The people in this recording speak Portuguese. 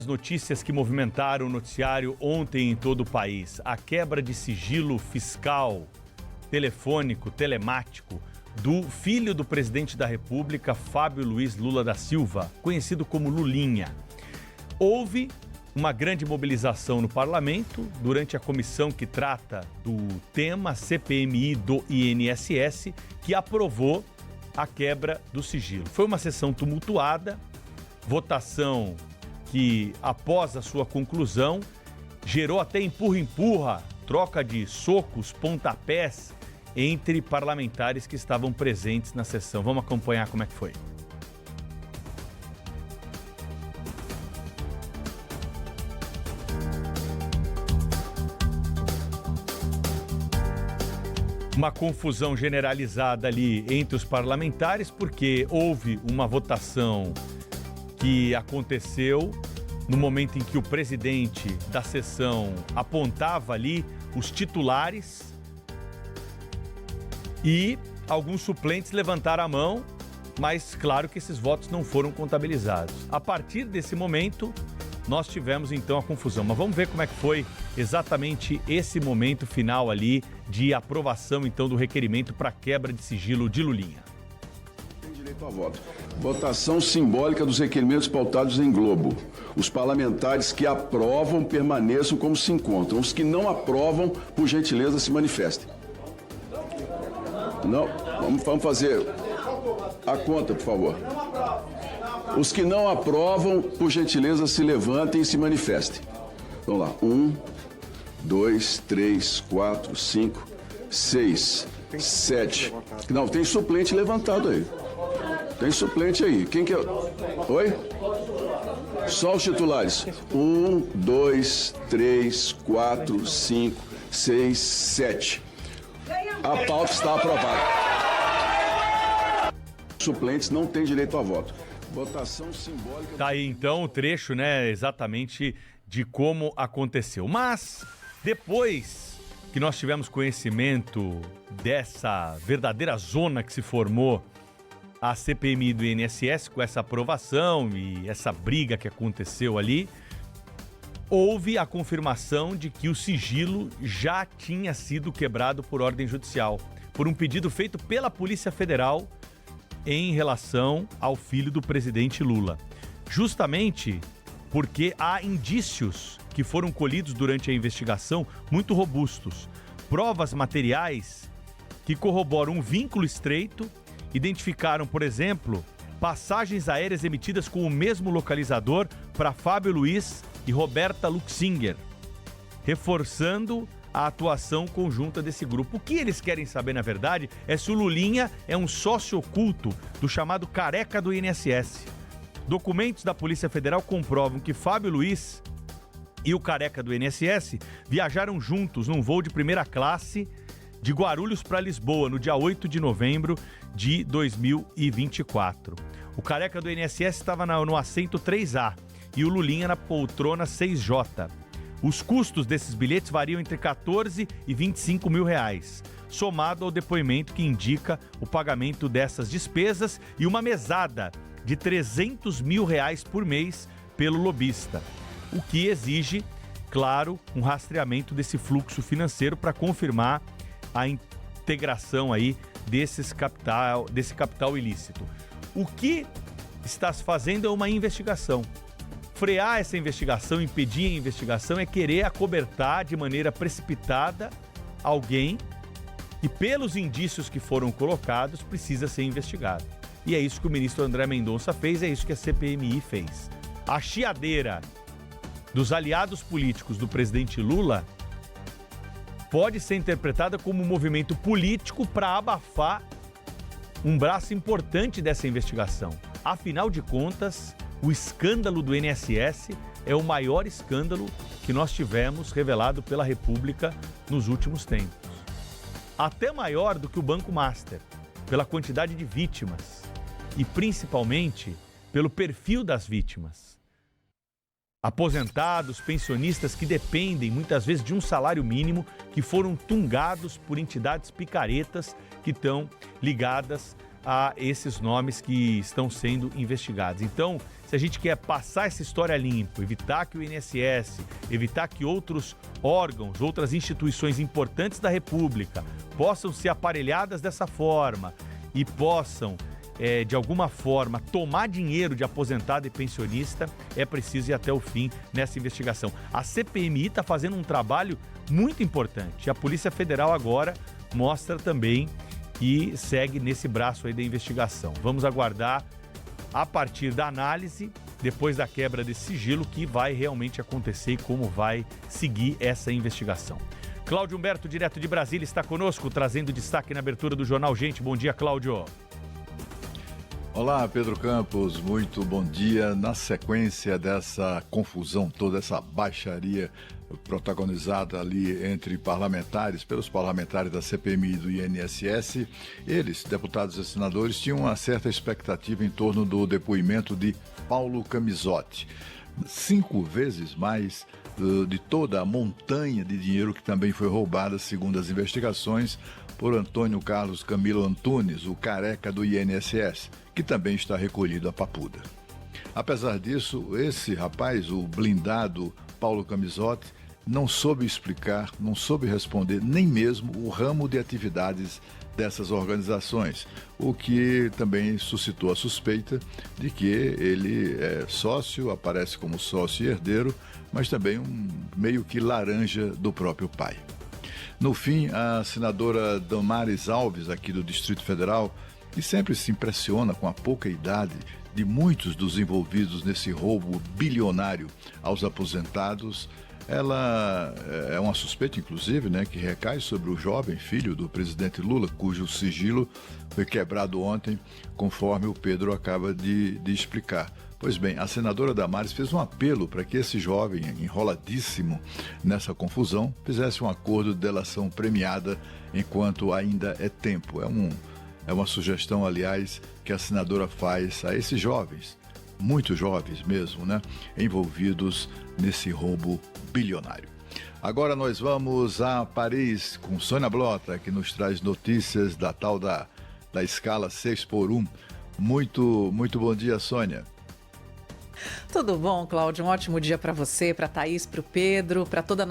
As notícias que movimentaram o noticiário ontem em todo o país. A quebra de sigilo fiscal, telefônico, telemático, do filho do presidente da República, Fábio Luiz Lula da Silva, conhecido como Lulinha. Houve uma grande mobilização no parlamento durante a comissão que trata do tema CPMI do INSS, que aprovou a quebra do sigilo. Foi uma sessão tumultuada, votação que, após a sua conclusão, gerou até empurra-empurra, troca de socos, pontapés entre parlamentares que estavam presentes na sessão. Vamos acompanhar como é que foi. Uma confusão generalizada ali entre os parlamentares, porque houve uma votação que aconteceu no momento em que o presidente da sessão apontava ali os titulares e alguns suplentes levantaram a mão, mas claro que esses votos não foram contabilizados. A partir desse momento, nós tivemos então a confusão. Mas vamos ver como é que foi exatamente esse momento final ali de aprovação então do requerimento para quebra de sigilo de Lulinha. Tem direito a voto. Votação simbólica dos requerimentos pautados em globo. Os parlamentares que aprovam permaneçam como se encontram. Os que não aprovam, por gentileza, se manifestem. Não, vamos fazer a conta, por favor. Os que não aprovam, por gentileza, se levantem e se manifestem. Vamos lá. 1, 2, 3, 4, 5, 6, 7. Não, tem suplente levantado aí. Tem suplente aí. Quem que é? Oi? Só os titulares. 1, 2, 3, 4, 5, 6, 7. A pauta está aprovada. Suplentes não têm direito a voto. Votação simbólica. Tá aí então o trecho, né, exatamente de como aconteceu. Mas depois que nós tivemos conhecimento dessa verdadeira zona que se formou a CPMI do INSS com essa aprovação e essa briga que aconteceu ali, houve a confirmação de que o sigilo já tinha sido quebrado por ordem judicial, por um pedido feito pela Polícia Federal em relação ao filho do presidente Lula. Justamente porque há indícios que foram colhidos durante a investigação muito robustos. Provas materiais que corroboram um vínculo estreito, identificaram, por exemplo, passagens aéreas emitidas com o mesmo localizador para Fábio Luiz e Roberta Luxinger, reforçando a atuação conjunta desse grupo. O que eles querem saber, na verdade, é se o Lulinha é um sócio oculto do chamado careca do INSS. Documentos da Polícia Federal comprovam que Fábio Luiz e o careca do INSS viajaram juntos num voo de primeira classe de Guarulhos para Lisboa, no dia 8 de novembro de 2024. O careca do INSS estava no assento 3A e o Lulinha na poltrona 6J. Os custos desses bilhetes variam entre 14 e 25 mil reais, somado ao depoimento que indica o pagamento dessas despesas e uma mesada de 300 mil reais por mês pelo lobista, o que exige, claro, um rastreamento desse fluxo financeiro para confirmar a integração aí desse capital ilícito. O que está se fazendo é uma investigação. Frear essa investigação, impedir a investigação é querer acobertar de maneira precipitada alguém e, pelos indícios que foram colocados, precisa ser investigado. E é isso que o ministro André Mendonça fez, é isso que a CPMI fez. A chiadeira dos aliados políticos do presidente Lula pode ser interpretada como um movimento político para abafar um braço importante dessa investigação. Afinal de contas, o escândalo do INSS é o maior escândalo que nós tivemos revelado pela República nos últimos tempos. Até maior do que o Banco Master, pela quantidade de vítimas e principalmente pelo perfil das vítimas. Aposentados, pensionistas que dependem muitas vezes de um salário mínimo, que foram tungados por entidades picaretas que estão ligadas a esses nomes que estão sendo investigados. Então, se a gente quer passar essa história limpo, evitar que o INSS, evitar que outros órgãos, outras instituições importantes da República possam ser aparelhadas dessa forma e possam, de alguma forma, tomar dinheiro de aposentado e pensionista, é preciso ir até o fim nessa investigação. A CPMI está fazendo um trabalho muito importante. A Polícia Federal agora mostra também que segue nesse braço aí da investigação. Vamos aguardar, a partir da análise, depois da quebra desse sigilo, que vai realmente acontecer e como vai seguir essa investigação. Cláudio Humberto, direto de Brasília, está conosco, trazendo destaque na abertura do Jornal Gente. Bom dia, Cláudio. Olá, Pedro Campos, muito bom dia. Na sequência dessa confusão toda, essa baixaria protagonizada ali entre parlamentares, pelos parlamentares da CPMI e do INSS, eles, deputados e senadores, tinham uma certa expectativa em torno do depoimento de Paulo Camizotti. 5 vezes mais de toda a montanha de dinheiro que também foi roubada, segundo as investigações, por Antônio Carlos Camilo Antunes, o careca do INSS, que também está recolhido à Papuda. Apesar disso, esse rapaz, o blindado Paulo Camizotti, não soube explicar, não soube responder nem mesmo o ramo de atividades dessas organizações, o que também suscitou a suspeita de que ele é sócio, aparece como sócio e herdeiro, mas também um meio que laranja do próprio pai. No fim, a senadora Damares Alves, aqui do Distrito Federal, que sempre se impressiona com a pouca idade de muitos dos envolvidos nesse roubo bilionário aos aposentados, ela é uma suspeita, inclusive, que recai sobre o jovem filho do presidente Lula, cujo sigilo foi quebrado ontem, conforme o Pedro acaba de explicar. Pois bem, a senadora Damares fez um apelo para que esse jovem, enroladíssimo nessa confusão, fizesse um acordo de delação premiada enquanto ainda é tempo. É uma sugestão, aliás, que a senadora faz a esses jovens, muito jovens mesmo, envolvidos nesse roubo bilionário. Agora nós vamos a Paris com Sônia Blota, que nos traz notícias da tal da escala 6x1. Muito bom dia, Sônia. Tudo bom, Cláudio? Um ótimo dia para você, para a Thaís, para o Pedro, para toda a